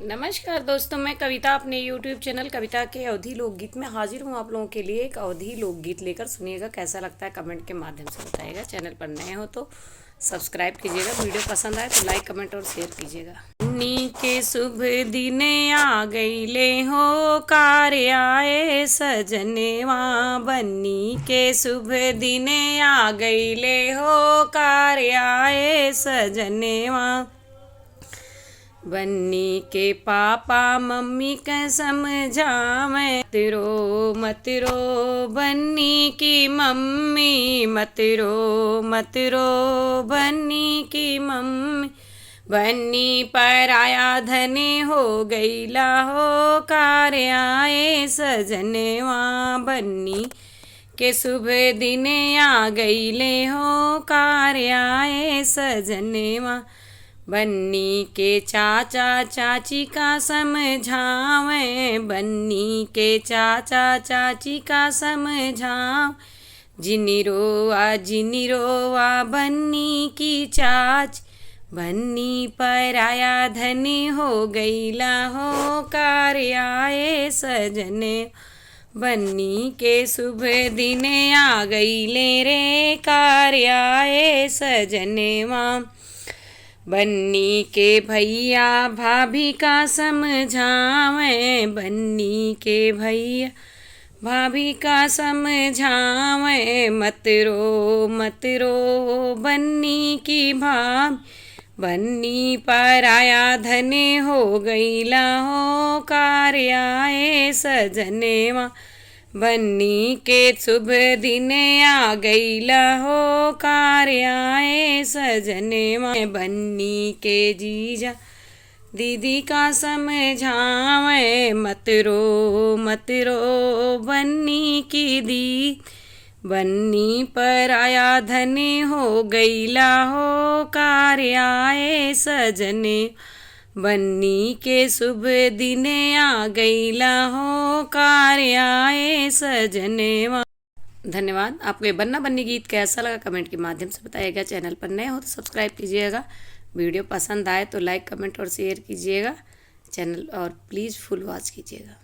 नमस्कार दोस्तों, मैं कविता अपने YouTube चैनल कविता के अवधी लोकगीत में हाजिर हूँ आप लोगों के लिए एक अवधी लोकगीत लेकर। सुनिएगा, कैसा लगता है कमेंट के माध्यम से बताइएगा। चैनल पर नए हो तो सब्सक्राइब कीजिएगा, वीडियो पसंद आए तो लाइक कमेंट और शेयर कीजिएगा। बन्नी के शुभ दिन आ गईले हो, कार्य आए सजनेवा। बन्नी के शुभ दिन आ गईले हो, कार्य आए सजनेवा। बन्नी के पापा मम्मी के समझावे, मत रो बन्नी की मम्मी, मत रो बन्नी की मम्मी। बन्नी पराया धनी हो गईला हो, कार्य आए सजनेवा। बन्नी के शुभ दिन आ गईले हो, कार्य आए सजनेवा। बन्नी के चाचा चाची का समझावे, बन्नी के चाचा चाची का समझाव। जिनी रोआ बन्नी की चाच। बन्नी पराया धनी हो गईला हो, कार्य आए सजने। बन्नी के शुभ दिन आ गईले रे, कार्य आए सजनेवा। बन्नी के भैया भाभी का समझावे, बन्नी के भैया भाभी का समझावे। मत रो बन्नी की भाभी। बन्नी पराया धनी हो गईला हो, कार्य आए सजनेवा। बन्नी के शुभ दिन आ गईला हो, कार्य आए सजनेवा। बन्नी के जीजा दीदी का समझावे, मत रो बन्नी की दी। बन्नी पराया धनी हो गईला हो, कार्य आए सजने। बन्नी के शुभ दिन आ गईला हो, कार्य आए सजनेवा। धन्यवाद। आपको ये बन्ना बन्नी गीत कैसा लगा कमेंट के माध्यम से बताइएगा। चैनल पर नए हो तो सब्सक्राइब कीजिएगा, वीडियो पसंद आए तो लाइक कमेंट और शेयर कीजिएगा चैनल, और प्लीज़ फुल वॉच कीजिएगा।